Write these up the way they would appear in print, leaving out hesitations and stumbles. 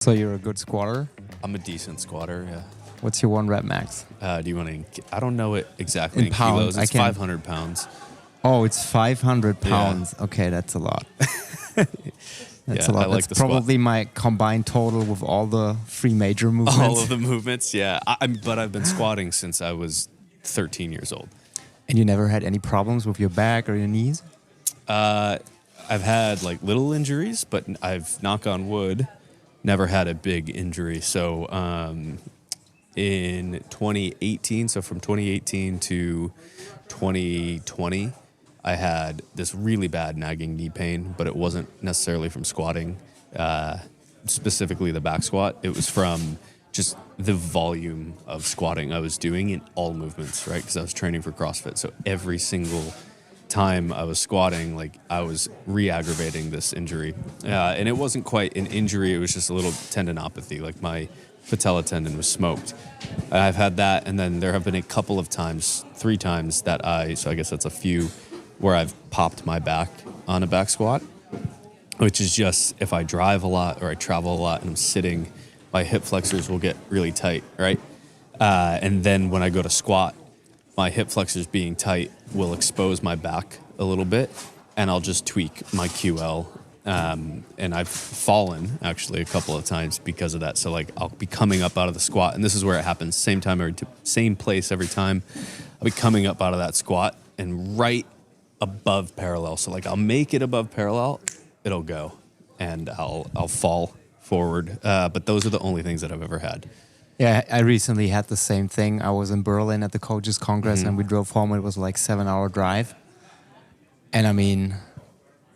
So you're a good squatter? I'm a decent squatter, yeah. What's your 1 rep max? Do you want to? I don't know it exactly In pounds, kilos. It's 500 pounds. Oh, it's 500 Yeah. pounds. Okay, that's a lot. That's a lot. I like That's the squat. probably my combined total with all the 3 major movements. All of the movements, yeah. But I've been squatting since I was 13 years old. And you never had any problems with your back or your knees? I've had like little injuries, but I've, knock on wood, never had a big injury. So in 2018, so from 2018 to 2020, I had this really bad nagging knee pain, but it wasn't necessarily from squatting, specifically the back squat. It was from just the volume of squatting I was doing in all movements, right? Because I was training for CrossFit. So every single time I was squatting, like I was re-aggravating this injury. And it wasn't quite an injury. It was just a little tendinopathy. Like my patella tendon was smoked. I've had that. And then there have been a couple of times, 3 times that so I guess that's a few, where I've popped my back on a back squat, which is just if I drive a lot or I travel a lot and I'm sitting, my hip flexors will get really tight, right? And then when I go to squat, my hip flexors being tight will expose my back a little bit, and I'll just tweak my QL. And I've fallen actually a couple of times because of that. So like I'll be coming up out of the squat, and this is where it happens, same time, same place every time. I'll be coming up out of that squat and right above parallel. So like I'll make it above parallel, it'll go, and I'll fall forward. But those are the only things that I've ever had. Yeah, I recently had the same thing. I was in Berlin at the Coaches Congress, and we drove home. It was like 7-hour drive. And I mean,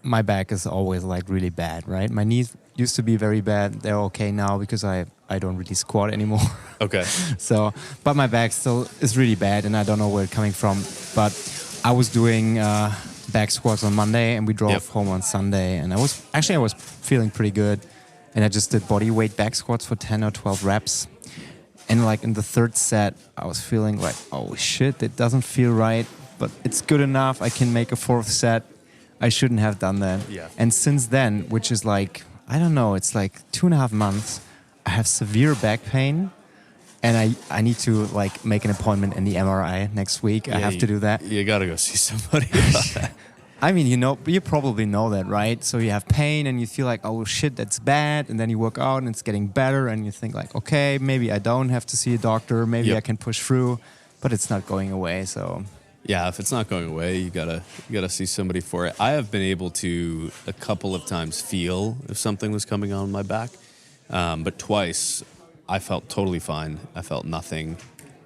my back is always like really bad, right? My knees used to be very bad. They're okay now because I don't really squat anymore. Okay. So, but my back still is really bad, and I don't know where it's coming from. But I was doing back squats on Monday, and we drove home on Sunday, and I was feeling pretty good. And I just did body weight back squats for 10 or 12 reps. And like in the 3rd set, I was feeling like, oh shit, it doesn't feel right, but it's good enough. I can make a 4th set. I shouldn't have done that. Yeah. And since then, which is like, I don't know, it's like 2.5 months, I have severe back pain. And I need to like make an appointment in the MRI next week. Yeah, I have to do that. You got to go see somebody about that. I mean, you probably know that, right? So you have pain and you feel like, oh shit, that's bad. And then you work out and it's getting better. And you think like, okay, maybe I don't have to see a doctor. Maybe I can push through, but it's not going away. So yeah, if it's not going away, you gotta see somebody for it. I have been able to a couple of times feel if something was coming on my back. But twice I felt totally fine. I felt nothing.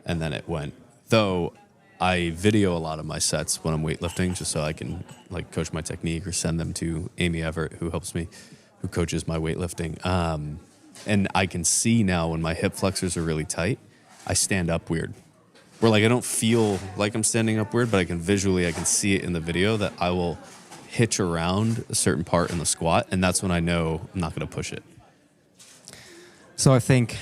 And then it went. Though I video a lot of my sets when I'm weightlifting just so I can like coach my technique or send them to Amy Everett, who helps me, who coaches my weightlifting. And I can see now when my hip flexors are really tight, I stand up weird. Where like I don't feel like I'm standing up weird, but I can see it in the video that I will hitch around a certain part in the squat, and that's when I know I'm not going to push it. So I think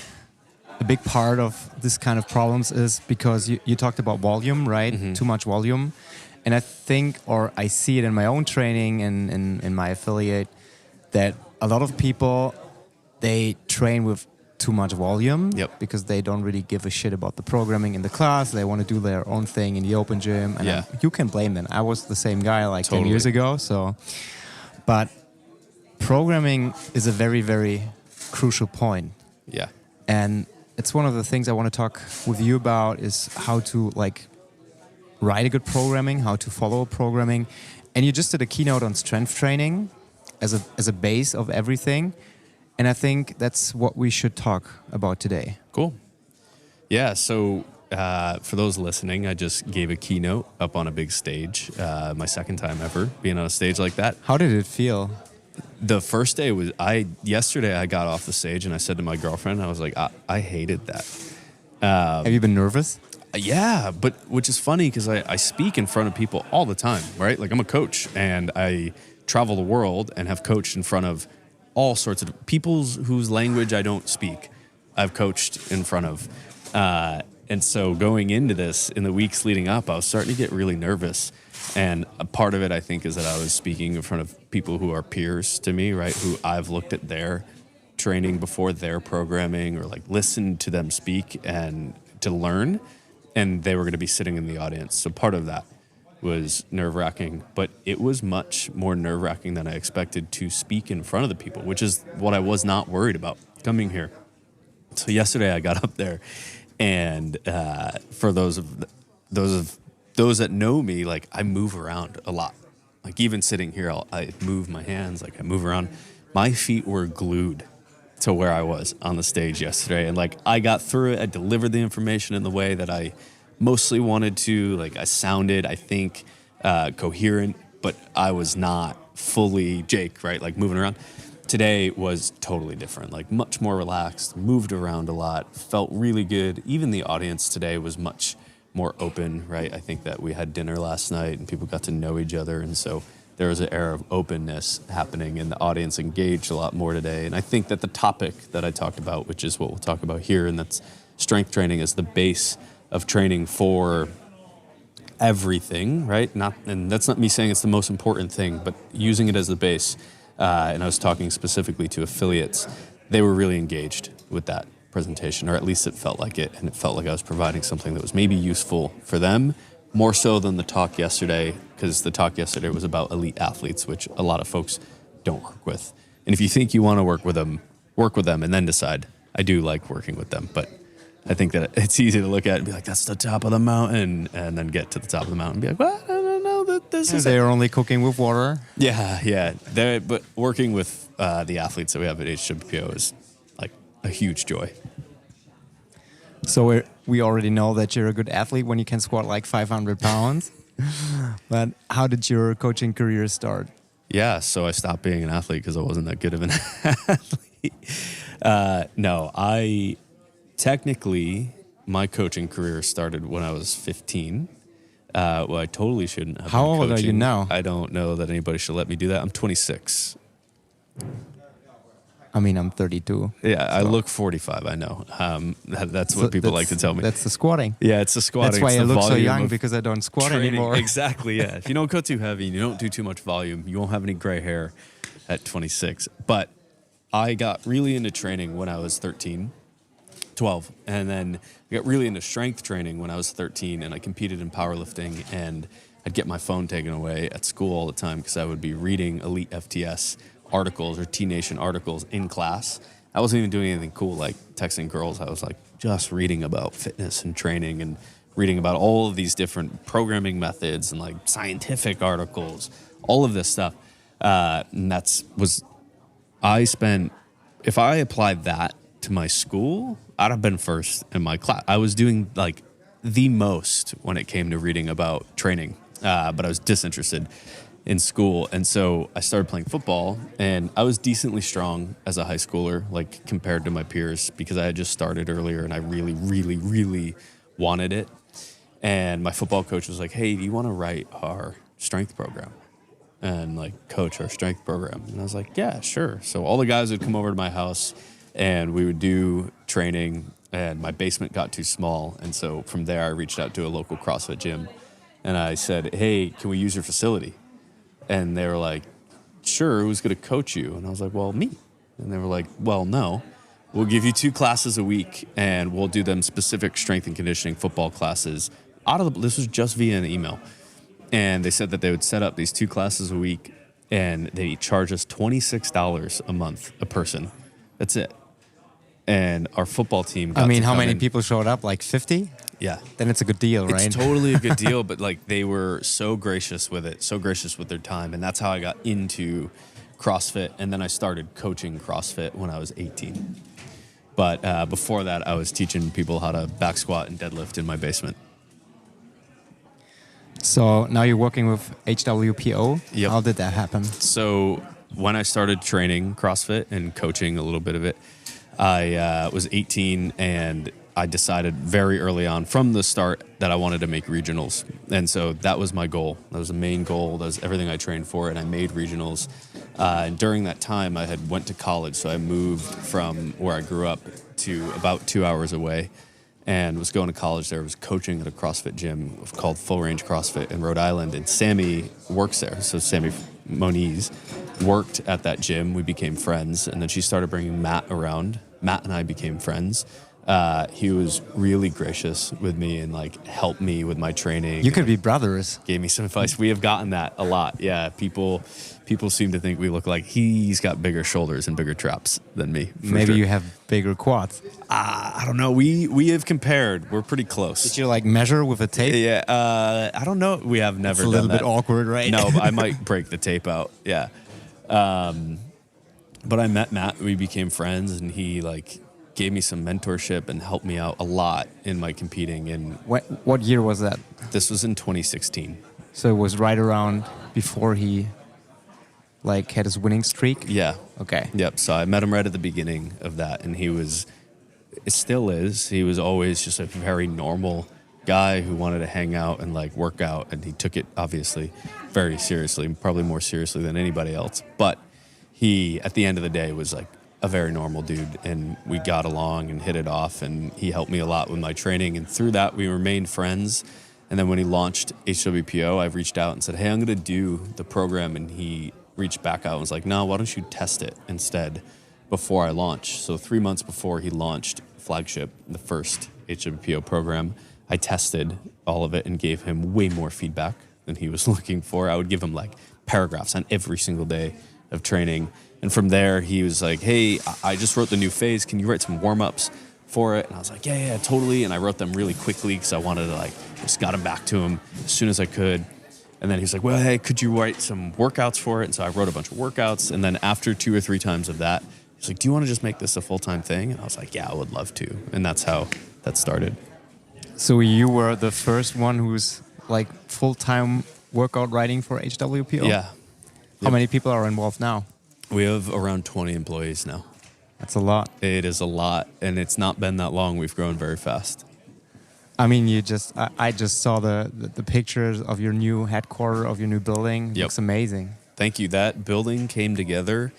a big part of this kind of problems is because you talked about volume, right? Mm-hmm. Too much volume. And I think, or I see it in my own training and in my affiliate, that a lot of people, they train with too much volume because they don't really give a shit about the programming in the class. They want to do their own thing in the open gym. And you can blame them. I was the same guy like 10 years ago. So, but programming is a very, very crucial point. Yeah. And it's one of the things I want to talk with you about is how to like write a good programming, how to follow programming. And you just did a keynote on strength training as a base of everything. And I think that's what we should talk about today. Cool. Yeah, so for those listening, I just gave a keynote up on a big stage, my 2nd time ever being on a stage like that. How did it feel? The first day was, yesterday I got off the stage and I said to my girlfriend, I was like, I hated that. Have you been nervous? Yeah, but which is funny because I speak in front of people all the time, right? Like I'm a coach and I travel the world and have coached in front of all sorts of people whose language I don't speak. I've coached in front of. And so going into this, in the weeks leading up, I was starting to get really nervous. And a part of it, I think, is that I was speaking in front of people who are peers to me, right? Who I've looked at their training before their programming or like listen to them speak and to learn. And they were going to be sitting in the audience. So part of that was nerve-wracking, but it was much more nerve-wracking than I expected to speak in front of the people, which is what I was not worried about coming here. So yesterday I got up there, and for those that know me, like I move around a lot. Like even sitting here, I move my hands, like I move around. My feet were glued to where I was on the stage yesterday, and like I got through it. I delivered the information in the way that I mostly wanted to. Like I sounded, I think, coherent, but I was not fully Jake, right? Like moving around. Today was totally different, like much more relaxed, moved around a lot, felt really good. Even the audience today was much more open, right? I think that we had dinner last night and people got to know each other. And so there was an air of openness happening and the audience engaged a lot more today. And I think that the topic that I talked about, which is what we'll talk about here, and that's strength training as the base of training for everything, right? And that's not me saying it's the most important thing, but using it as the base. And I was talking specifically to affiliates. They were really engaged with that presentation, or at least it felt like it. And it felt like I was providing something that was maybe useful for them, more so than the talk yesterday, because the talk yesterday was about elite athletes, which a lot of folks don't work with. And if you think you want to work with them and then decide. I do like working with them, but I think that it's easy to look at and be like, that's the top of the mountain, and then get to the top of the mountain and be like, well, I don't know that this is. They're only cooking with water. Yeah. But working with the athletes that we have at HWPO is like a huge joy. So we already know that you're a good athlete when you can squat like 500 pounds. But how did your coaching career start? Yeah, so I stopped being an athlete because I wasn't that good of an athlete. No, technically, my coaching career started when I was 15. Well, I totally shouldn't have How been old coaching. are you now? I don't know that anybody should let me do that. I'm 26. I mean, I'm 32. Yeah, so. I look 45, I know. That's what people like to tell me. That's the squatting. Yeah, it's the squatting. That's why I look so young, of because I don't squat training. anymore. Exactly, yeah. If you don't go too heavy and you don't do too much volume, you won't have any gray hair at 26. But I got really into training when I was 12. And then I got really into strength training when I was 13, and I competed in powerlifting, and I'd get my phone taken away at school all the time because I would be reading Elite FTS articles or T-Nation articles in class. I wasn't even doing anything cool like texting girls. I was like just reading about fitness and training and reading about all of these different programming methods and like scientific articles, all of this stuff. And if I applied that to my school, I'd have been first in my class. I was doing like the most when it came to reading about training, but I was disinterested in school. And so I started playing football, and I was decently strong as a high schooler, like compared to my peers, because I had just started earlier and I really, really, really wanted it. And my football coach was like, hey, do you want to write our strength program and like coach our strength program? And I was like, yeah, sure. So all the guys would come over to my house and we would do training, and my basement got too small. And so from there I reached out to a local CrossFit gym and I said, hey, can we use your facility? And they were like, sure, who's going to coach you? And I was like, well, me. And they were like, well, no, we'll give you 2 classes a week and we'll do them specific strength and conditioning football classes. This was just via an email. And they said that they would set up these 2 classes a week and they charge us $26 a month a person. That's it. And our football team got how many people showed up? Like 50? Yeah. Then it's a good deal, right? It's totally a good deal, but like they were so gracious with it, so gracious with their time. And that's how I got into CrossFit. And then I started coaching CrossFit when I was 18. But before that, I was teaching people how to back squat and deadlift in my basement. So now you're working with HWPO. Yep. How did that happen? So when I started training CrossFit and coaching a little bit of it, I was 18 and I decided very early on from the start that I wanted to make regionals. And so that was my goal. That was the main goal. That was everything I trained for, and I made regionals. And during that time, I had went to college. So I moved from where I grew up to about 2 hours away and was going to college there. I was coaching at a CrossFit gym called Full Range CrossFit in Rhode Island. And Sammy works there. So Sammy Moniz, worked at that gym. We became friends, and then she started bringing Matt around. Matt and I became friends. He was really gracious with me and like helped me with my training. You could be brothers. Gave me some advice. We have gotten that a lot. Yeah, people seem to think we look like he's got bigger shoulders and bigger traps than me. Maybe sure. you have bigger quads. I don't know. We have compared. We're pretty close. Did you like measure with a tape? Yeah. I don't know. We have never. It's a little bit awkward, right? No, but I might break the tape out. Yeah. But I met Matt. We became friends, and he like gave me some mentorship and helped me out a lot in my competing. And what year was that? this was in 2016. So it was right around before he like had his winning streak? Yeah. Okay. Yep. So I met him right at the beginning of that, and it still is. He was always just a very normal guy who wanted to hang out and like work out, and he took it obviously very seriously, probably more seriously than anybody else. But he, at the end of the day, was like a very normal dude, and we got along and hit it off, and he helped me a lot with my training, and through that we remained friends. And then when he launched HWPO, I reached out and said, hey, I'm going to do the program, and he reached back out and was like, no, why don't you test it instead before I launch? So 3 months before he launched Flagship, the first HWPO program, I tested all of it and gave him way more feedback than he was looking for. I would give him like paragraphs on every single day of training. And from there, he was like, hey, I just wrote the new phase. Can you write some warm-ups for it? And I was like, yeah, totally. And I wrote them really quickly because I wanted to like, just got them back to him as soon as I could. And then he's like, well, hey, could you write some workouts for it? And so I wrote a bunch of workouts. And then after 2 or 3 times of that, he's like, do you want to just make this a full-time thing? And I was like, yeah, I would love to. And that's how that started. So you were the first one who's like full-time workout writing for HWPO? Yeah. How many people are involved now? We have around 20 employees now. That's a lot. It is a lot, and it's not been that long. We've grown very fast. I mean, I just saw the pictures of your new headquarters, of your new building. Yep. Looks amazing. Thank you. That building came together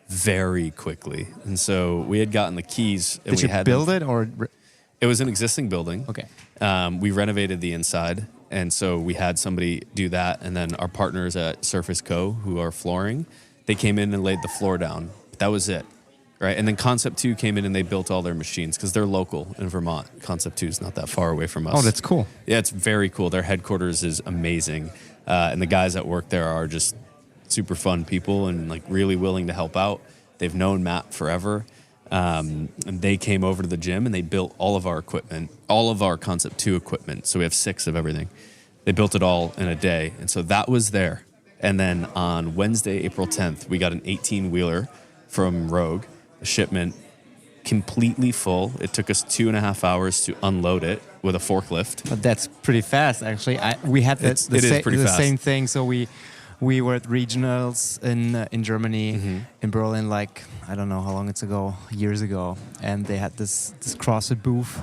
very quickly. And so we had gotten the keys. And Did you build it or? It was an existing building. Okay. We renovated the inside. And so we had somebody do that. And then our partners at Surface Co., who are flooring, they came in and laid the floor down. That was it. Right. And then Concept 2 came in and they built all their machines because they're local in Vermont. Concept 2 is not that far away from us. Oh, that's cool. Yeah, it's very cool. Their headquarters is amazing. And the guys that work there are just super fun people and like really willing to help out. They've known Matt forever. And they came over to the gym and they built all of our equipment, all of our Concept 2 equipment. So we have 6 of everything. They built it all in a day. And so that was there. And then on Wednesday, April 10th, we got an 18-wheeler from Rogue, a shipment completely full. It took us 2.5 hours to unload it with a forklift. But that's pretty fast, actually. We had the same thing. So we were at regionals in Germany, in Berlin, like, I don't know how long it's ago, years ago. And they had this CrossFit booth.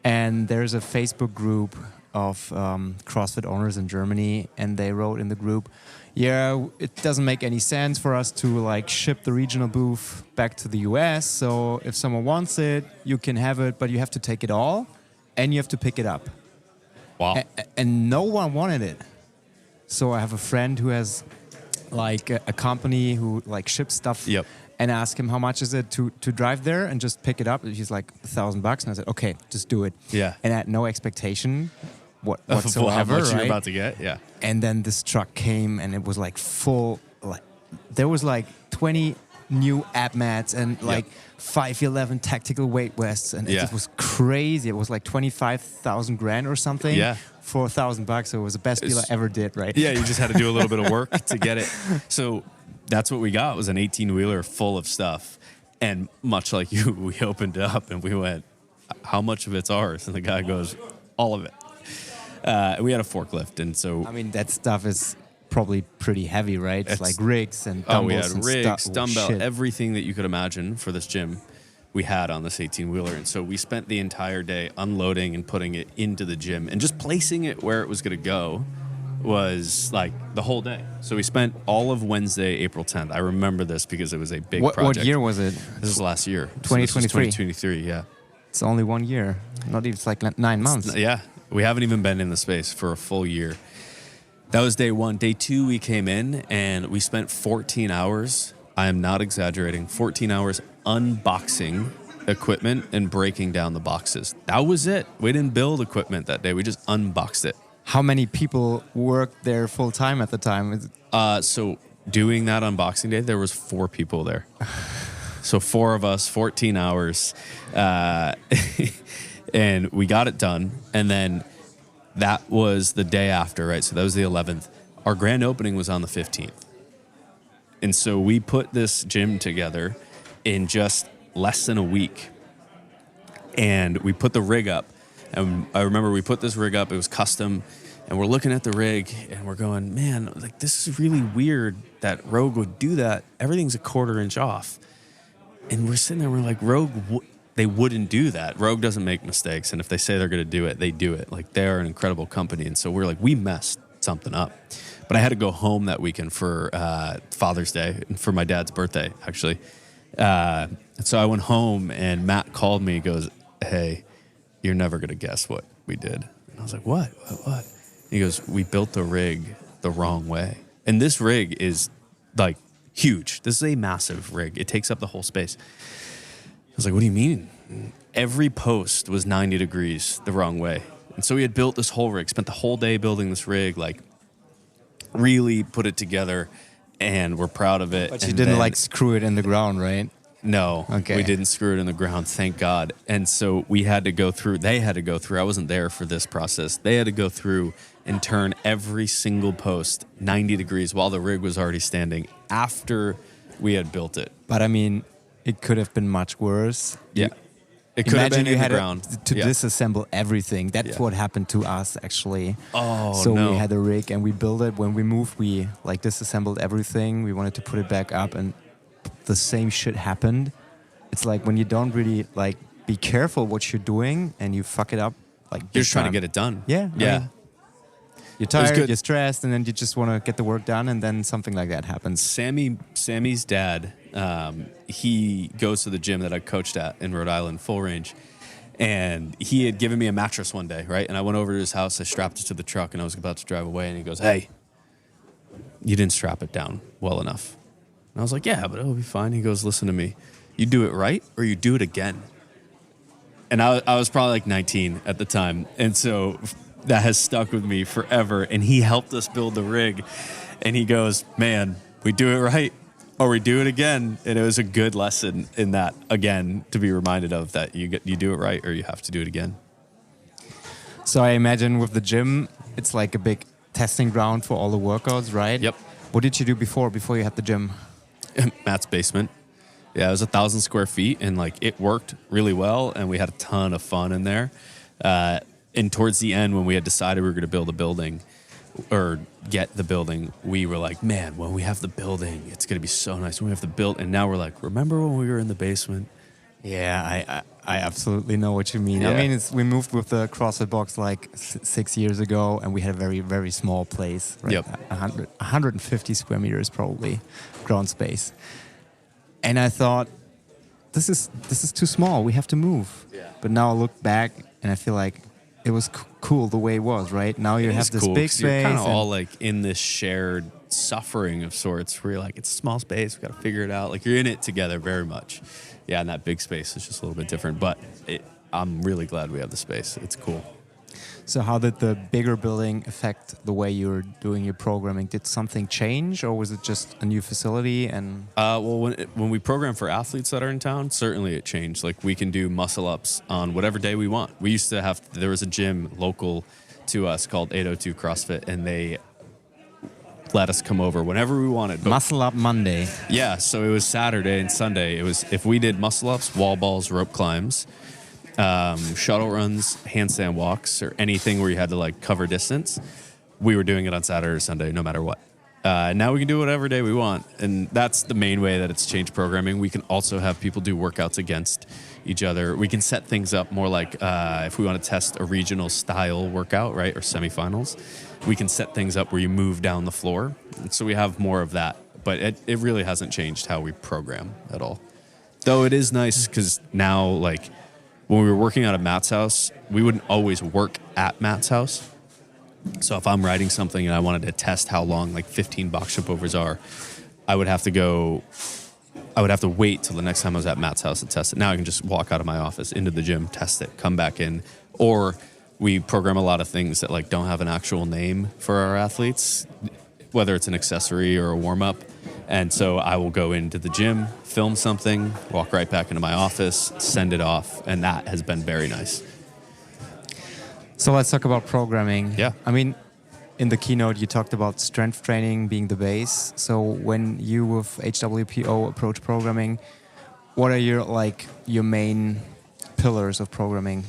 And there's a Facebook group of CrossFit owners in Germany. And they wrote in the group, yeah, it doesn't make any sense for us to like ship the regional booth back to the US. So if someone wants it, you can have it, but you have to take it all and you have to pick it up. Wow. And no one wanted it. So I have a friend who has like a company who like ships stuff. Yep. And ask him how much is it to drive there and just pick it up. And he's like $1,000, and I said, okay, just do it. Yeah. And I had no expectation whatsoever. How much right? you're about to get? Yeah. And then this truck came and it was like full. Like there was like 20 new ab mats and like 511 tactical weight vests, and it was crazy. It was like 25,000 grand or something. Yeah. For $1,000, so it was the best deal I ever did, right? Yeah, you just had to do a little bit of work to get it. So that's what we got, was an 18-wheeler full of stuff. And much like you, we opened it up and we went, how much of it's ours? And the guy goes, all of it. We had a forklift, and so... I mean, that stuff is probably pretty heavy, right? It's like rigs and dumbbells. We had rigs, dumbbell, shit. everything that you could imagine for this gym we had on this 18-wheeler. And so we spent the entire day unloading and putting it into the gym. And just placing it where it was going to go was like the whole day. So we spent all of Wednesday, April 10th. I remember this because it was a big project. What year was it? This was last year. 2023? 2023, yeah. It's only 1 year. Not even, it's like 9 months. Yeah. We haven't even been in the space for a full year. That was day one. Day two, we came in and we spent 14 hours. I am not exaggerating. 14 hours unboxing equipment and breaking down the boxes. That was it. We didn't build equipment that day. We just unboxed it. How many people worked there full time at the time? So doing that unboxing day, there was 4 people there. So 4 of us, 14 hours. And we got it done. And then that was the day after, right? So that was the 11th. Our grand opening was on the 15th. And so we put this gym together in just less than a week. And we put the rig up. And I remember we put this rig up. It was custom. And we're looking at the rig and we're going, man, like this is really weird that Rogue would do that. Everything's a 1/4 inch off. And we're sitting there, we're like, Rogue, they wouldn't do that. Rogue doesn't make mistakes. And if they say they're going to do it, they do it. Like they're an incredible company. And so we're like, we messed something up. But I had to go home that weekend for Father's Day, for my dad's birthday, actually. So I went home and Matt called me and goes, hey, you're never going to guess what we did. And I was like, what? And he goes, we built the rig the wrong way. And this rig is like huge. This is a massive rig. It takes up the whole space. I was like, what do you mean? Every post was 90 degrees the wrong way. And so we had built this whole rig, spent the whole day building this rig, like really put it together, and we're proud of it. But you didn't like screw it in the ground, right? No, okay. We didn't screw it in the ground, thank God. And so they had to go through, I wasn't there for this process. They had to go through and turn every single post 90 degrees while the rig was already standing after we had built it. But I mean, it could have been much worse. Yeah. It could have been you in had the ground. to disassemble everything. That's what happened to us, actually. Oh, so no. we had a rig and we built it. When we moved, we like disassembled everything. We wanted to put it back up, and the same shit happened. It's like when you don't really like be careful what you're doing and you fuck it up. Like you're just trying to get it done. Yeah. Yeah. I mean, you're tired, you're stressed, and then you just want to get the work done, and then something like that happens. Sammy's dad, he goes to the gym that I coached at in Rhode Island, Full Range. And he had given me a mattress one day, right? And I went over to his house, I strapped it to the truck, and I was about to drive away. And he goes, hey, you didn't strap it down well enough. And I was like, yeah, but it'll be fine. He goes, listen to me. You do it right or you do it again. And I was probably like 19 at the time. And so that has stuck with me forever. And he helped us build the rig. And he goes, man, we do it right or we do it again. And it was a good lesson in that, again, to be reminded of that you do it right or you have to do it again. So I imagine with the gym, it's like a big testing ground for all the workouts, right? Yep. What did you do before you had the gym? Matt's basement. Yeah, it was 1,000 square feet, and like it worked really well, and we had a ton of fun in there. And towards the end, when we had decided we were going to build a building or get the building, we were like, man, when we have the building, it's going to be so nice when we have the build. And now we're like, remember when we were in the basement? Yeah, I absolutely know what you mean. Yeah. I mean, we moved with the CrossFit box like 6 years ago, and we had a very, very small place. Right? Yep. 150 square meters probably, ground space. And I thought, this is too small. We have to move. Yeah. But now I look back, and I feel like it was cool the way it was. Right now you have this cool, big space. You're kind of all like in this shared suffering of sorts, where you're like, it's a small space. We got to figure it out. Like you're in it together very much. Yeah, and that big space is just a little bit different. But I'm really glad we have the space. It's cool. So how did the bigger building affect the way you were doing your programming? Did something change, or was it just a new facility? And well, when we program for athletes that are in town, certainly it changed. Like we can do muscle ups on whatever day we want. We used to there was a gym local to us called 802 CrossFit, and they let us come over whenever we wanted. But Muscle Up Monday. yeah, so it was Saturday and Sunday. It was if we did muscle ups, wall balls, rope climbs, shuttle runs, handstand walks, or anything where you had to like cover distance, we were doing it on Saturday or Sunday, no matter what. Now we can do whatever day we want, and that's the main way that it's changed programming. We can also have people do workouts against each other. We can set things up more like if we want to test a regional style workout, right, or semifinals, we can set things up where you move down the floor. And so we have more of that, but it really hasn't changed how we program at all. Though it is nice because now, like, when we were working out of Matt's house, we wouldn't always work at Matt's house. So if I'm riding something and I wanted to test how long like 15 box jump overs are, I would have to wait till the next time I was at Matt's house to test it. Now I can just walk out of my office into the gym, test it, come back in. Or we program a lot of things that like don't have an actual name for our athletes, whether it's an accessory or a warm up. And so I will go into the gym, film something, walk right back into my office, send it off. And that has been very nice. So let's talk about programming. Yeah. I mean, in the keynote, you talked about strength training being the base. So when you with HWPO approach programming, what are your main pillars of programming?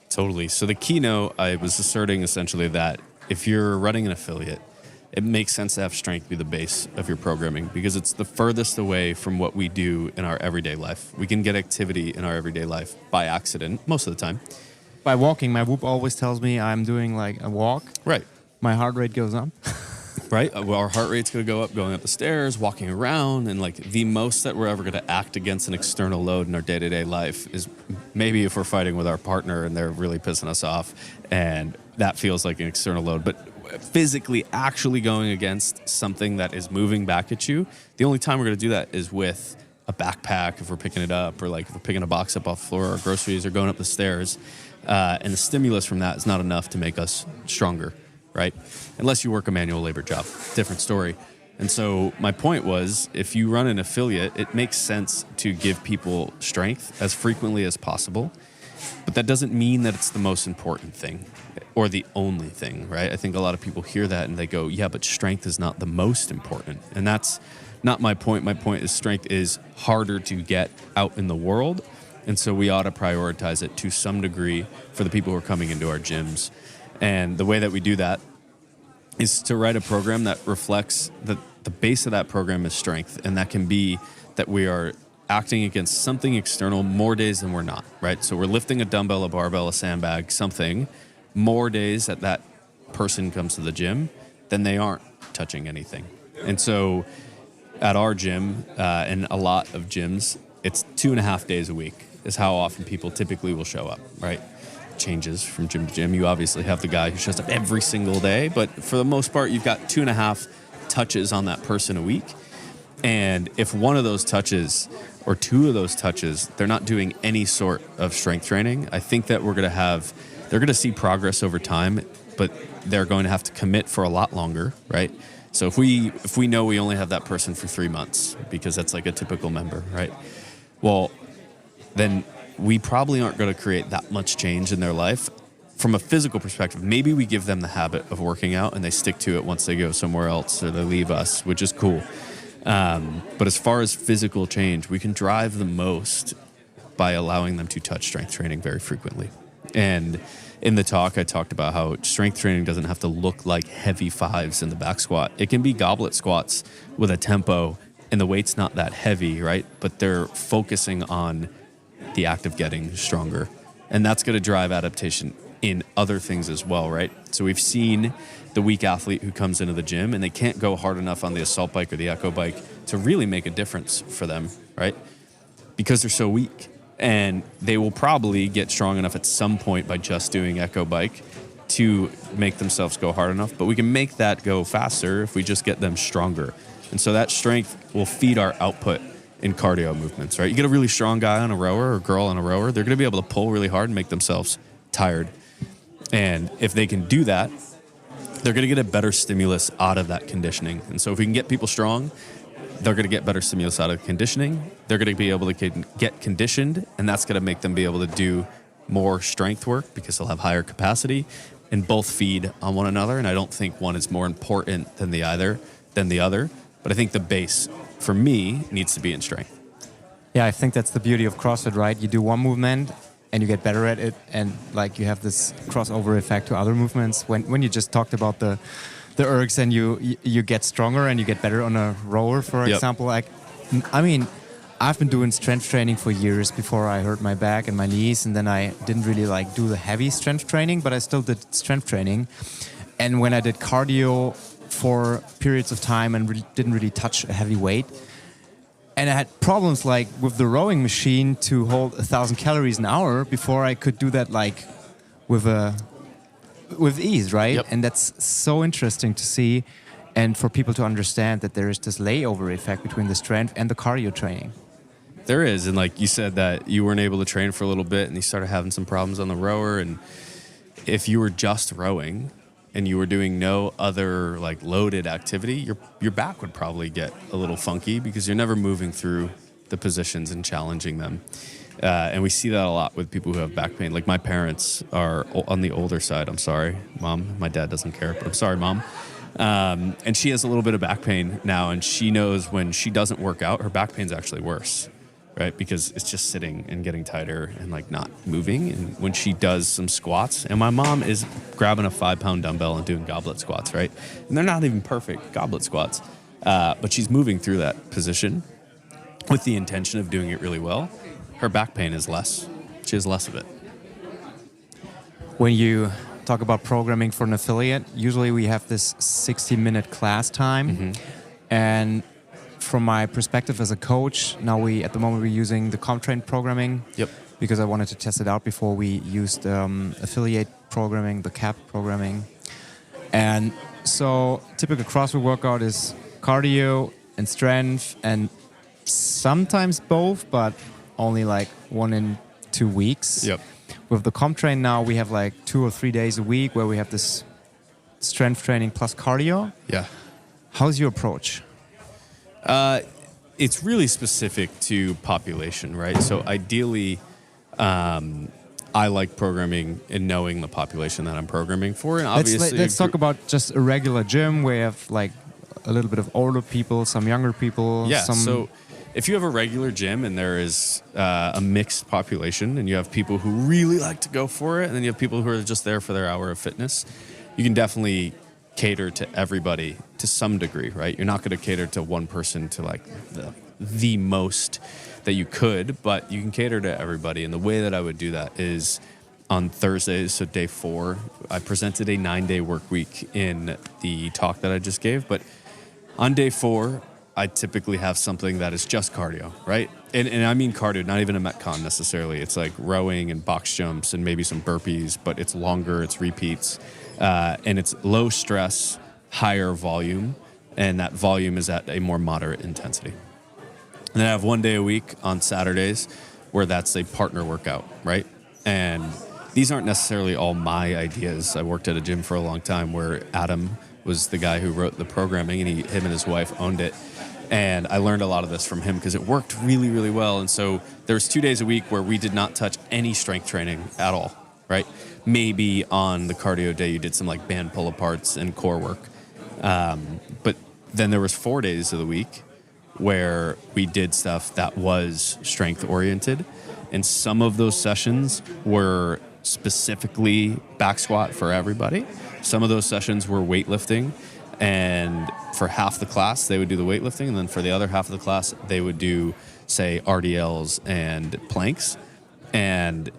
Totally. So the keynote, I was asserting essentially that if you're running an affiliate, it makes sense to have strength be the base of your programming because it's the furthest away from what we do in our everyday life. We can get activity in our everyday life by accident most of the time. By walking, my Whoop always tells me I'm doing like a walk. Right. My heart rate goes up. Right. Well, our heart rate's going to go up going up the stairs, walking around. And like the most that we're ever going to act against an external load in our day-to-day life is maybe if we're fighting with our partner and they're really pissing us off. And that feels like an external load. But physically actually going against something that is moving back at you, the only time we're going to do that is with a backpack if we're picking it up, or like if we're picking a box up off the floor or groceries or going up the stairs. And the stimulus from that is not enough to make us stronger, right? Unless you work a manual labor job, different story. And so my point was, if you run an affiliate, it makes sense to give people strength as frequently as possible. But that doesn't mean that it's the most important thing or the only thing, right? I think a lot of people hear that and they go, yeah, but strength is not the most important. And that's not my point. My point is strength is harder to get out in the world. And so we ought to prioritize it to some degree for the people who are coming into our gyms. And the way that we do that is to write a program that reflects that the base of that program is strength. And that can be that we are acting against something external more days than we're not, right? So we're lifting a dumbbell, a barbell, a sandbag, something more days that person comes to the gym than they aren't touching anything. And so at our gym and a lot of gyms, it's 2.5 days a week is how often people typically will show up, right? Changes from gym to gym. You obviously have the guy who shows up every single day, but for the most part, you've got 2.5 touches on that person a week. And if one of those touches or two of those touches, they're not doing any sort of strength training, I think that they're going to see progress over time, but they're going to have to commit for a lot longer, right? So if we know we only have that person for 3 months, because that's like a typical member, right? Well, then we probably aren't going to create that much change in their life. From a physical perspective, maybe we give them the habit of working out and they stick to it once they go somewhere else or they leave us, which is cool. But as far as physical change, we can drive the most by allowing them to touch strength training very frequently. And in the talk, I talked about how strength training doesn't have to look like heavy fives in the back squat. It can be goblet squats with a tempo and the weight's not that heavy, right? But they're focusing on the act of getting stronger. And that's going to drive adaptation in other things as well, right? So we've seen the weak athlete who comes into the gym and they can't go hard enough on the assault bike or the echo bike to really make a difference for them, right? Because they're so weak. And they will probably get strong enough at some point by just doing echo bike to make themselves go hard enough. But we can make that go faster if we just get them stronger. And so that strength will feed our output in cardio movements, right? You get a really strong guy on a rower or girl on a rower, they're going to be able to pull really hard and make themselves tired. And if they can do that, they're going to get a better stimulus out of that conditioning. And so if we can get people strong, they're going to get better stimulus out of conditioning. They're going to be able to get conditioned, and that's going to make them be able to do more strength work because they'll have higher capacity, and both feed on one another. And I don't think one is more important than the other. But I think the base, for me, needs to be in strength. Yeah, I think that's the beauty of CrossFit, right? You do one movement and you get better at it, and like you have this crossover effect to other movements. When you just talked about the ergs and you get stronger and you get better on a rower, for example. Like, I mean, I've been doing strength training for years before I hurt my back and my knees, and then I didn't really like do the heavy strength training, but I still did strength training. And when I did cardio for periods of time and didn't really touch a heavy weight, and I had problems like with the rowing machine to hold 1,000 calories an hour before I could do that like with a with ease, right? Yep. And that's so interesting to see, and for people to understand that there is this layover effect between the strength and the cardio training. There is, and like you said that you weren't able to train for a little bit and you started having some problems on the rower, and if you were just rowing and you were doing no other like loaded activity, your back would probably get a little funky because you're never moving through the positions and challenging them. And we see that a lot with people who have back pain. Like my parents are on the older side. I'm sorry, Mom. My dad doesn't care, but I'm sorry, Mom. And she has a little bit of back pain now, and she knows when she doesn't work out, her back pain's actually worse, right? Because it's just sitting and getting tighter and like not moving. And when she does some squats, and my mom is grabbing a 5-pound dumbbell and doing goblet squats, right? And they're not even perfect goblet squats, but she's moving through that position with the intention of doing it really well. Her back pain is less. She has less of it. When you talk about programming for an affiliate, usually we have this 60-minute class time. And from my perspective as a coach, now at the moment we're using the CompTrain programming. Yep. Because I wanted to test it out before we used affiliate programming, the CAP programming. And so typical CrossFit workout is cardio and strength, and sometimes both, but only like 1 in 2 weeks. Yep. With the CompTrain now, we have like 2 or 3 days a week where we have this strength training plus cardio. Yeah. How's your approach? It's really specific to population, right? So ideally, I like programming and knowing the population that I'm programming for. And obviously, let's talk about just a regular gym where you have like a little bit of older people, some younger people. Yeah. So if you have a regular gym and there is a mixed population and you have people who really like to go for it, and then you have people who are just there for their hour of fitness, you can definitely cater to everybody to some degree, right? You're not going to cater to one person to like the most that you could, but you can cater to everybody. And the way that I would do that is on Thursdays, so day 4, I presented a 9-day work week in the talk that I just gave, but on day 4, I typically have something that is just cardio, right? And I mean cardio, not even a Metcon necessarily. It's like rowing and box jumps and maybe some burpees, but it's longer, it's repeats. And it's low stress, higher volume, and that volume is at a more moderate intensity. And then I have 1 day a week on Saturdays where that's a partner workout, right? And these aren't necessarily all my ideas. I worked at a gym for a long time where Adam was the guy who wrote the programming, and him and his wife owned it. And I learned a lot of this from him because it worked really, really well. And so there was 2 days a week where we did not touch any strength training at all, right? Maybe on the cardio day you did some like band pull-aparts and core work. But then there was 4 days of the week where we did stuff that was strength-oriented. And some of those sessions were specifically back squat for everybody. Some of those sessions were weightlifting. And for half the class, they would do the weightlifting. And then for the other half of the class, they would do, say, RDLs and planks. And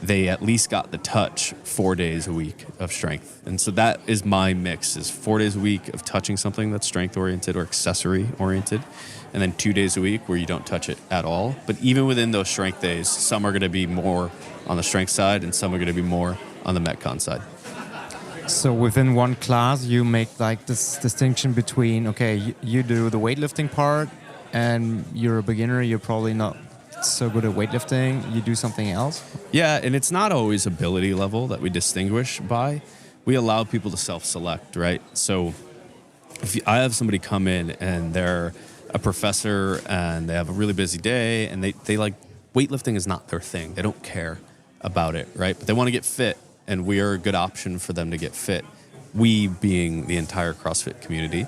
they at least got the touch 4 days a week of strength. And so that is my mix, is 4 days a week of touching something that's strength-oriented or accessory-oriented. And then 2 days a week where you don't touch it at all. But even within those strength days, some are going to be more on the strength side and some are going to be more on the Metcon side. So within one class, you make like this distinction between, okay, you do the weightlifting part and you're a beginner, you're probably not so good at weightlifting, you do something else? Yeah, and it's not always ability level that we distinguish by. We allow people to self-select, right? So if I have somebody come in and they're a professor and they have a really busy day and they like, weightlifting is not their thing. They don't care about it, right? But they want to get fit. And we are a good option for them to get fit. We being the entire CrossFit community,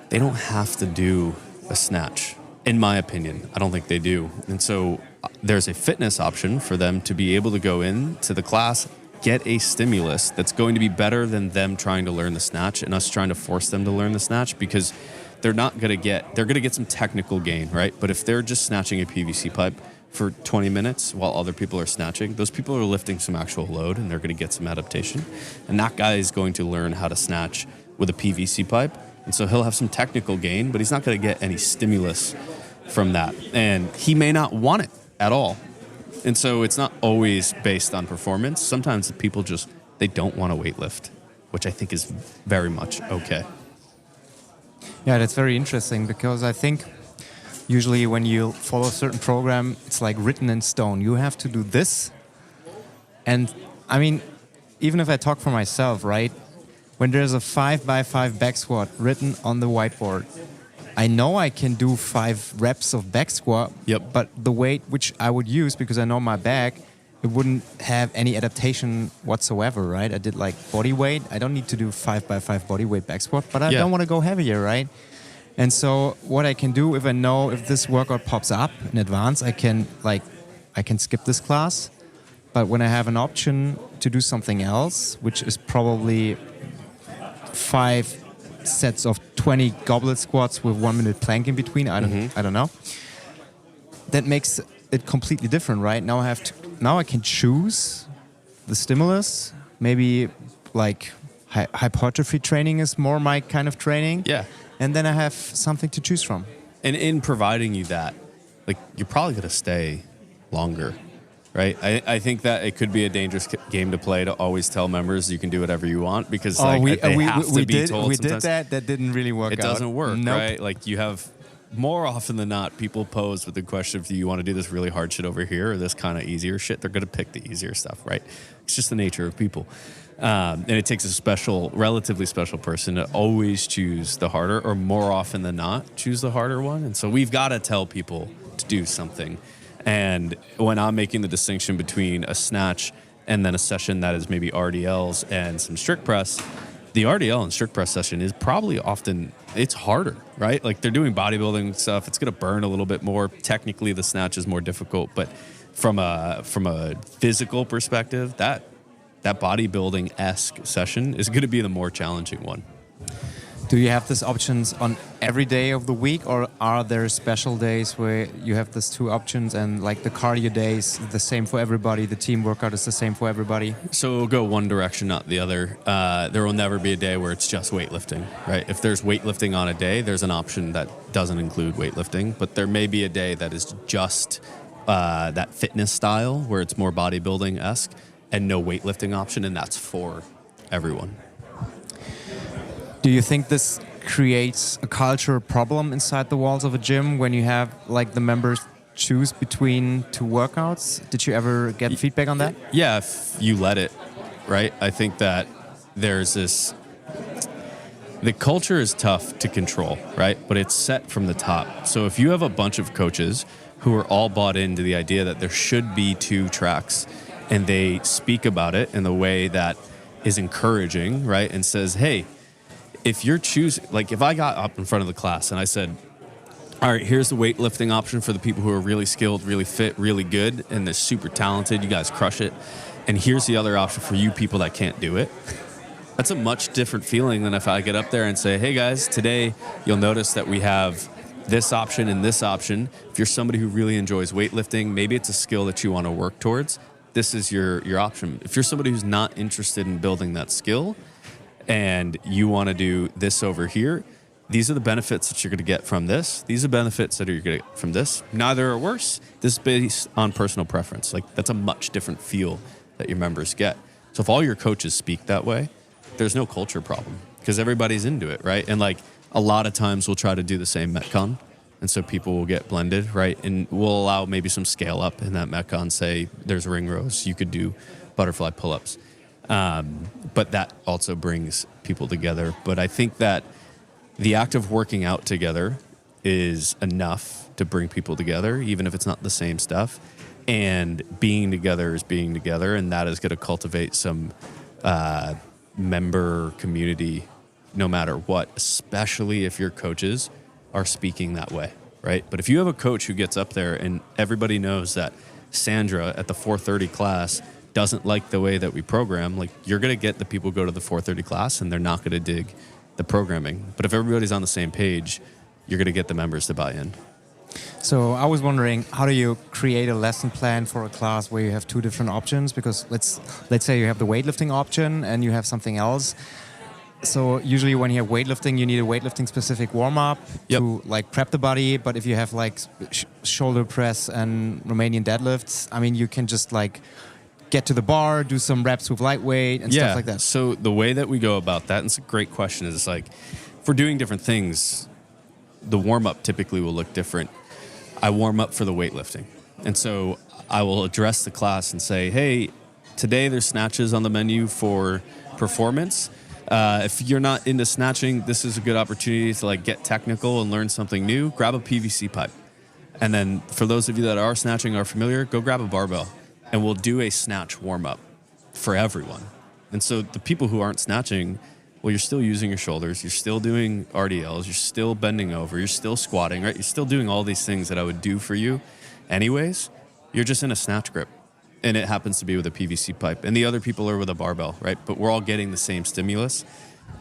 they don't have to do a snatch, in my opinion. I don't think they do. And so there's a fitness option for them to be able to go into the class, get a stimulus that's going to be better than them trying to learn the snatch and us trying to force them to learn the snatch, because they're going to get some technical gain, right? But if they're just snatching a PVC pipe for 20 minutes while other people are snatching, those people are lifting some actual load and they're going to get some adaptation. And that guy is going to learn how to snatch with a PVC pipe. And so he'll have some technical gain, but he's not going to get any stimulus from that. And he may not want it at all. And so it's not always based on performance. Sometimes the people just they don't want to weightlift, which I think is very much okay. Yeah, that's very interesting because I think usually when you follow a certain program, it's like written in stone. You have to do this. And I mean, even if I talk for myself, right? When there's a 5x5 back squat written on the whiteboard, I know I can do 5 reps of back squat, but the weight which I would use, because I know my back, it wouldn't have any adaptation whatsoever, right? I did like body weight. I don't need to do 5x5 body weight back squat, but I don't want to go heavier, right? And so what I can do, if I know if this workout pops up in advance, I can skip this class. But when I have an option to do something else, which is probably 5 sets of 20 goblet squats with 1 minute plank in between, I don't know. That makes it completely different, right? Now I can choose the stimulus. Maybe like hypertrophy training is more my kind of training. Yeah. And then I have something to choose from. And in providing you that, like, you're probably going to stay longer, right? I think that it could be a dangerous game to play to always tell members you can do whatever you want because they have to be told. We did that. That didn't really work out. It doesn't work, right? Like, you have, more often than not, people pose with the question if you want to do this really hard shit over here or this kind of easier shit, they're going to pick the easier stuff, right? It's just the nature of people. And it takes a relatively special person to always choose the harder, or more often than not, choose the harder one. And so we've got to tell people to do something. And when I'm making the distinction between a snatch and then a session that is maybe RDLs and some strict press, the RDL and strict press session is probably often, it's harder, right? Like, they're doing bodybuilding stuff. It's going to burn a little bit more. Technically, the snatch is more difficult. But from a physical perspective, that bodybuilding-esque session is going to be the more challenging one. Do you have these options on every day of the week, or are there special days where you have these 2 options and like the cardio days the same for everybody, the team workout is the same for everybody? So it'll go one direction, not the other. There will never be a day where it's just weightlifting, right? If there's weightlifting on a day, there's an option that doesn't include weightlifting, but there may be a day that is just that fitness style where it's more bodybuilding-esque and no weightlifting option, and that's for everyone. Do you think this creates a cultural problem inside the walls of a gym when you have like the members choose between 2 workouts? Did you ever get feedback on that? Yeah, if you let it, right? I think that there's this, the culture is tough to control, right? But it's set from the top. So if you have a bunch of coaches who are all bought into the idea that there should be 2 tracks, and they speak about it in the way that is encouraging, right? And says, hey, if you're choosing, like, if I got up in front of the class and I said, all right, here's the weightlifting option for the people who are really skilled, really fit, really good, and they're super talented, you guys crush it. And here's the other option for you people that can't do it. That's a much different feeling than if I get up there and say, hey guys, today you'll notice that we have this option and this option. If you're somebody who really enjoys weightlifting, maybe it's a skill that you want to work towards, this is your option. If you're somebody who's not interested in building that skill and you want to do this over here, these are the benefits that you're going to get from this. These are benefits that you're going to get from this. Neither are worse. This is based on personal preference. Like, that's a much different feel that your members get. So if all your coaches speak that way, there's no culture problem because everybody's into it, right? And like, a lot of times we'll try to do the same Metcon. And so people will get blended, right? And we'll allow maybe some scale up in that Metcon. Say there's ring rows, you could do butterfly pull-ups. But that also brings people together. But I think that the act of working out together is enough to bring people together, even if it's not the same stuff. And being together is being together, and that is going to cultivate some member community no matter what, especially if your coaches are speaking that way, right? But if you have a coach who gets up there and everybody knows that Sandra at the 4:30 class doesn't like the way that we program, like, you're going to get the people who go to the 4:30 class and they're not going to dig the programming. But if everybody's on the same page, you're going to get the members to buy in. So I was wondering, how do you create a lesson plan for a class where you have 2 different options? Because let's say you have the weightlifting option and you have something else. So usually when you have weightlifting, you need a weightlifting specific warm-up to like prep the body. But if you have like shoulder press and Romanian deadlifts, I mean, you can just like get to the bar, do some reps with lightweight and stuff like that? So the way that we go about that, and it's a great question, is like, if we're doing different things, the warm-up typically will look different. I warm up for the weightlifting. And so I will address the class and say, hey, today there's snatches on the menu for performance. If you're not into snatching, this is a good opportunity to like get technical and learn something new. Grab a PVC pipe. And then for those of you that are snatching, are familiar, go grab a barbell. And we'll do a snatch warm-up for everyone. And so the people who aren't snatching, well, you're still using your shoulders. You're still doing RDLs. You're still bending over. You're still squatting, right? You're still doing all these things that I would do for you anyways. You're just in a snatch grip. And it happens to be with a PVC pipe. And the other people are with a barbell, right? But we're all getting the same stimulus.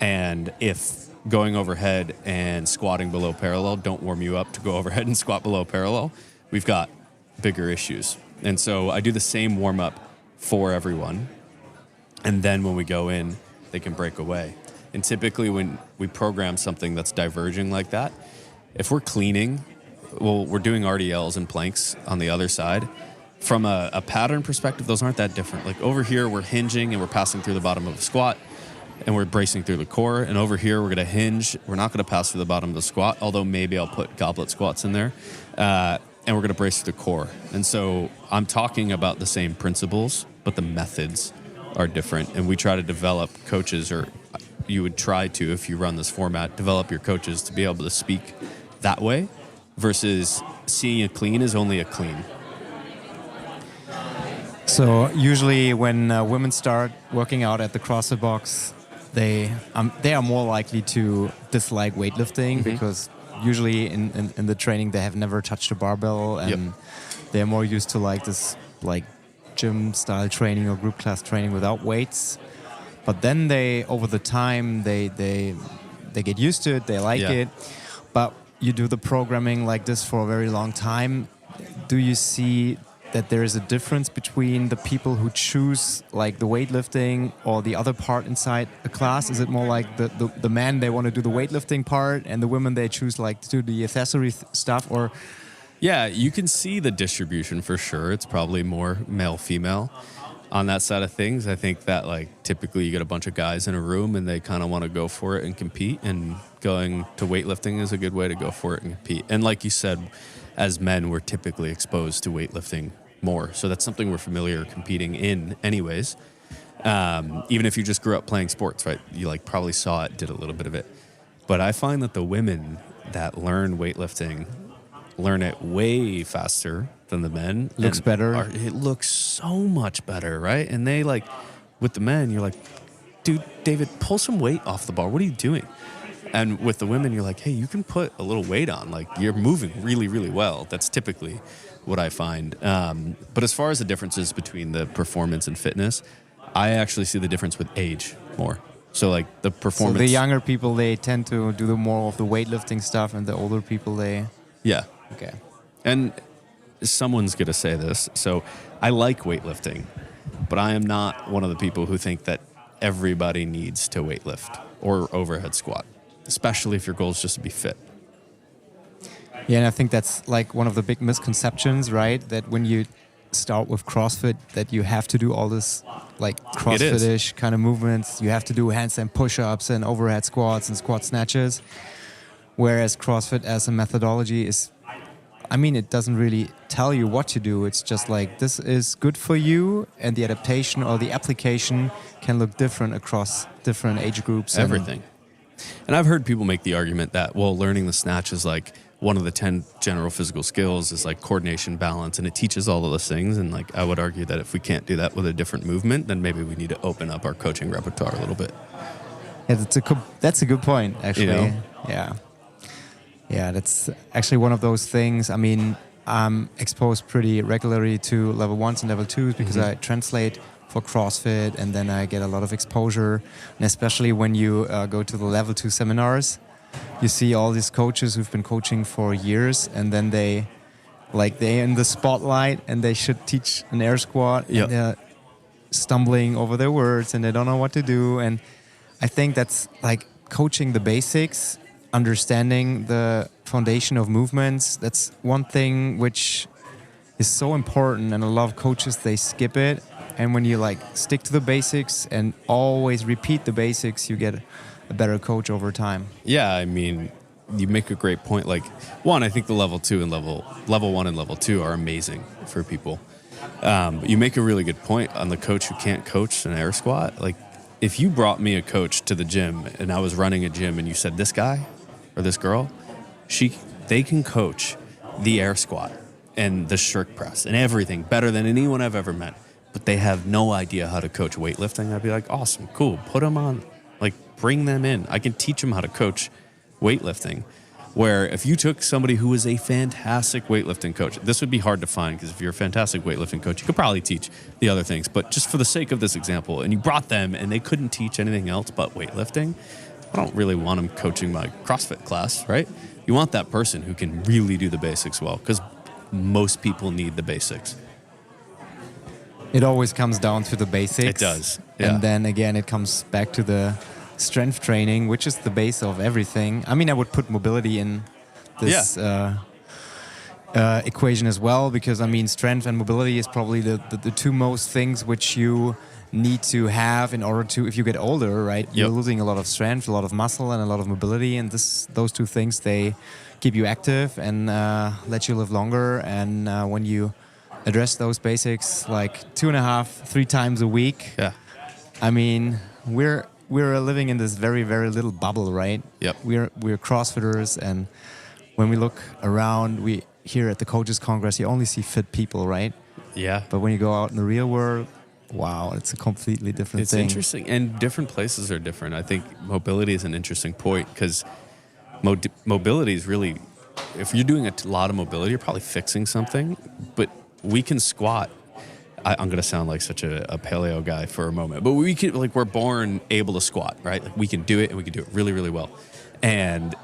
And if going overhead and squatting below parallel don't warm you up to go overhead and squat below parallel, we've got bigger issues. And so I do the same warm-up for everyone. And then when we go in, they can break away. And typically when we program something that's diverging like that, if we're cleaning, well, we're doing RDLs and planks on the other side. From a pattern perspective, those aren't that different. Like over here, we're hinging and we're passing through the bottom of a squat and we're bracing through the core. And over here, we're going to hinge. We're not going to pass through the bottom of the squat, although maybe I'll put goblet squats in there. And we're going to brace through the core. And so I'm talking about the same principles, but the methods are different. And we try to develop coaches, or you would try to, if you run this format, develop your coaches to be able to speak that way versus seeing a clean is only a clean. So usually when women start working out at the CrossFit box, they are more likely to dislike weightlifting because usually in the training they have never touched a barbell and they're more used to like this like gym style training or group class training without weights. But then they over the time they get used to it, they like it. But you do the programming like this for a very long time. Do you see that there is a difference between the people who choose like the weightlifting or the other part inside a class? Is it more like the men, they want to do the weightlifting part and the women, they choose like to do the accessory stuff? Or yeah, you can see the distribution for sure. It's probably more male, female on that side of things. I think that like typically you get a bunch of guys in a room and they kind of want to go for it and compete, and going to weightlifting is a good way to go for it and compete. And like you said, as men, we're typically exposed to weightlifting more. So that's something we're familiar competing in anyways. Even if you just grew up playing sports, right? You like probably saw it, did a little bit of it. But I find that the women that learn weightlifting learn it way faster than the men. Looks better. It looks so much better, right? And they like, with the men, you're like, dude, David, pull some weight off the bar. What are you doing? And with the women, you're like, hey, you can put a little weight on. Like, you're moving really, really well. That's typically what I find. But as far as the differences between the performance and fitness, I actually see the difference with age more. So like the performance. So the younger people, they tend to do the more of the weightlifting stuff, and the older people, they. Yeah. Okay. And someone's going to say this. So I like weightlifting, but I am not one of the people who think that everybody needs to weightlift or overhead squat, especially if your goal is just to be fit. Yeah, and I think that's like one of the big misconceptions, right? That when you start with CrossFit, that you have to do all this like CrossFit-ish kind of movements. You have to do handstand push-ups and overhead squats and squat snatches. Whereas CrossFit as a methodology is, I mean, it doesn't really tell you what to do. It's just like, this is good for you, and the adaptation or the application can look different across different age groups. Everything. And I've heard people make the argument that, well, learning the snatch is like one of the 10 general physical skills is like coordination, balance, and it teaches all of those things. And like, I would argue that if we can't do that with a different movement, then maybe we need to open up our coaching repertoire a little bit. Yeah, that's a good point, actually. You know? Yeah, that's actually one of those things. I mean, I'm exposed pretty regularly to level 1s and level 2s because I translate for CrossFit, and then I get a lot of exposure. And especially when you go to the level 2 seminars, you see all these coaches who've been coaching for years, and then they're in the spotlight and they should teach an air squat. Yep. And they're stumbling over their words and they don't know what to do. And I think that's like coaching the basics, understanding the foundation of movements. That's one thing which is so important, and a lot of coaches, they skip it. And when you like stick to the basics and always repeat the basics, you get a better coach over time. Yeah, I mean, you make a great point. Like, one, I think the level 2 and level 1 and level 2 are amazing for people. But you make a really good point on the coach who can't coach an air squat. Like, if you brought me a coach to the gym and I was running a gym and you said, this guy or this girl, they can coach the air squat and the shirk press and everything better than anyone I've ever met, but they have no idea how to coach weightlifting, I'd be like, awesome, cool, put them on, like, bring them in. I can teach them how to coach weightlifting. Where if you took somebody who was a fantastic weightlifting coach, this would be hard to find, because if you're a fantastic weightlifting coach, you could probably teach the other things. But just for the sake of this example, and you brought them and they couldn't teach anything else but weightlifting, I don't really want them coaching my CrossFit class, right? You want that person who can really do the basics well, because most people need the basics. It always comes down to the basics. It does. Yeah. And then again, it comes back to the strength training, which is the base of everything. I mean, I would put mobility in this equation as well, because I mean, strength and mobility is probably the two most things which you need to have in order to, if you get older, right? You're losing a lot of strength, a lot of muscle, and a lot of mobility, and those two things, they keep you active and let you live longer. And when you address those basics like 2.5, 3 times a week, I mean, we're living in this very, very little bubble, right? Yep. We're CrossFitters, and when we look around, we here at the Coaches Congress, you only see fit people, right? Yeah. But when you go out in the real world, wow, it's a completely different thing. It's interesting, and different places are different. I think mobility is an interesting point, because mobility is really, if you're doing a lot of mobility, you're probably fixing something, but we can squat. I'm going to sound like such a paleo guy for a moment, but we're born able to squat, right? Like, we can do it, and we can do it really, really well. And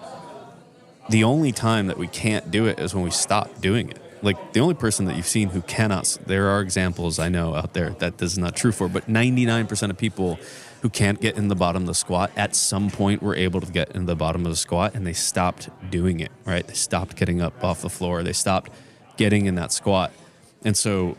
the only time that we can't do it is when we stop doing it. Like, the only person that you've seen who cannot, there are examples I know out there that this is not true for, but 99% of people who can't get in the bottom of the squat at some point were able to get in the bottom of the squat, and they stopped doing it, right? They stopped getting up off the floor. They stopped getting in that squat. And so,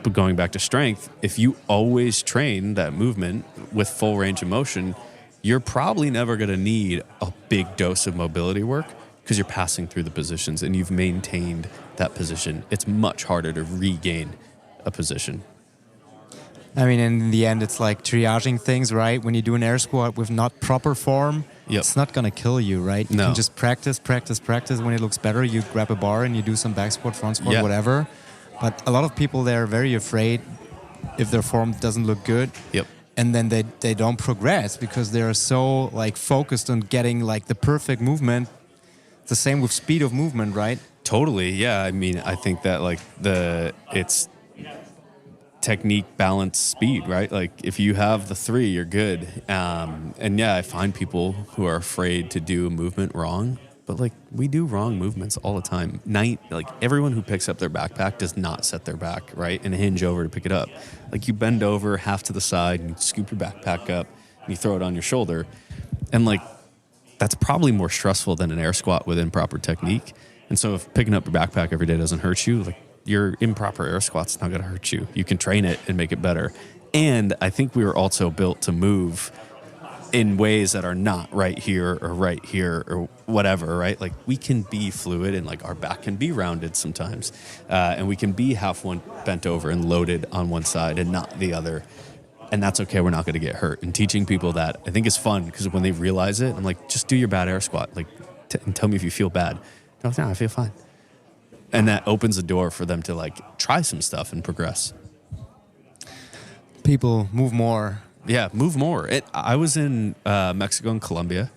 but going back to strength, if you always train that movement with full range of motion, you're probably never going to need a big dose of mobility work, because you're passing through the positions and you've maintained that position. It's much harder to regain a position. I mean, in the end, it's like triaging things, right? When you do an air squat with not proper form, it's not going to kill you, right? You can just practice. When it looks better, you grab a bar and you do some back squat, front squat, whatever. But a lot of people, they're very afraid if their form doesn't look good. And then they don't progress, because they're so like focused on getting like the perfect movement. The same with speed of movement, right? Totally, yeah. I mean, I think that like it's technique, balance, speed, right? Like, if you have the 3, you're good. And yeah, I find people who are afraid to do a movement wrong, but like, we do wrong movements all the time. Like, everyone who picks up their backpack does not set their back, right, and hinge over to pick it up. Like, you bend over half to the side and you scoop your backpack up and you throw it on your shoulder, and like, that's probably more stressful than an air squat with improper technique. And so if picking up your backpack every day doesn't hurt you, like, your improper air squat's not going to hurt you. You can train it and make it better. And I think we were also built to move in ways that are not right here or whatever, right? Like, we can be fluid, and like, our back can be rounded sometimes. And we can be half one bent over and loaded on one side and not the other. And that's okay. We're not going to get hurt. And teaching people that, I think, is fun, because when they realize it, I'm like, just do your bad air squat. Like, and tell me if you feel bad. No, I feel fine. And that opens the door for them to like try some stuff and progress. People move more. Yeah, move more. I was in Mexico and Colombia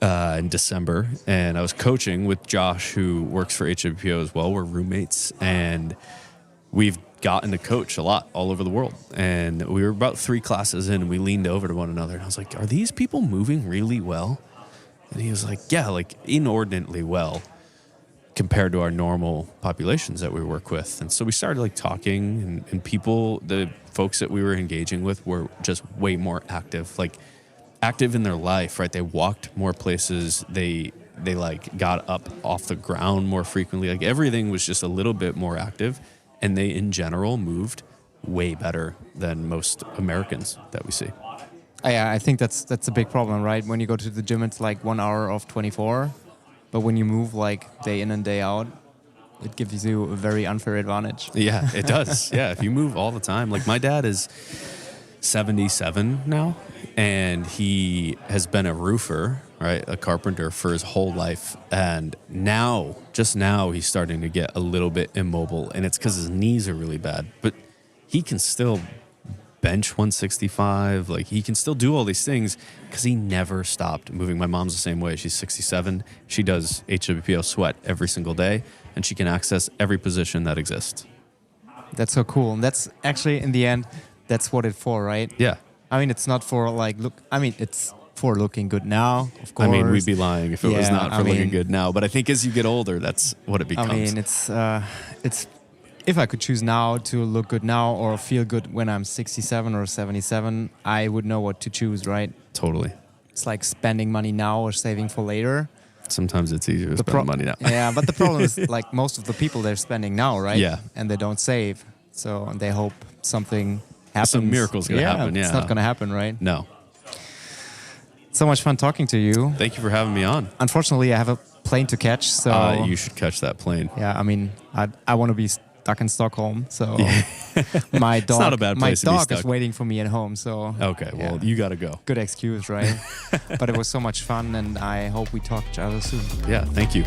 in December, and I was coaching with Josh, who works for HWPO as well. We're roommates, and we've gotten to coach a lot all over the world. And we were about 3 classes in, and we leaned over to one another, and I was like, are these people moving really well? And he was like, yeah, like inordinately well compared to our normal populations that we work with. And so we started like talking, and people, the folks that we were engaging with, were just way more active, like active in their life, right? They walked more places. They like got up off the ground more frequently. Like, everything was just a little bit more active. And they, in general, moved way better than most Americans that we see. Yeah, I think that's a big problem, right? When you go to the gym, it's like 1 hour of 24, but when you move like day in and day out, it gives you a very unfair advantage. Yeah, it does. Yeah, if you move all the time. Like my dad is 77 now, and he has been a roofer, right, a carpenter for his whole life. And now, just now, he's starting to get a little bit immobile, and it's because his knees are really bad. But he can still bench 165. Like he can still do all these things because he never stopped moving. My mom's the same way. She's 67. She does HWPO sweat every single day, and she can access every position that exists. That's so cool. And that's actually, in the end, that's what it's for, right? Yeah. I mean, it's not for like, it's for looking good now, of course. I mean, we'd be lying if it was not for looking good now. But I think as you get older, that's what it becomes. I mean, it's if I could choose now to look good now or feel good when I'm 67 or 77, I would know what to choose, right? Totally. It's like spending money now or saving for later. Sometimes it's easier to spend money now. Yeah, but the problem is like most of the people, they're spending now, right? Yeah. And they don't save. So they hope something happens. Some miracle's going to happen, yeah. It's not going to happen, right? No. So much fun talking to you. Thank you for having me on. Unfortunately, I have a plane to catch, so... You should catch that plane. Yeah, I mean, I want to be stuck in Stockholm, so my dog, it's not a bad place to be stuck. Is waiting for me at home, so... Okay, well, you got to go. Good excuse, right? But it was so much fun, and I hope we talk to each other soon. Yeah, thank you.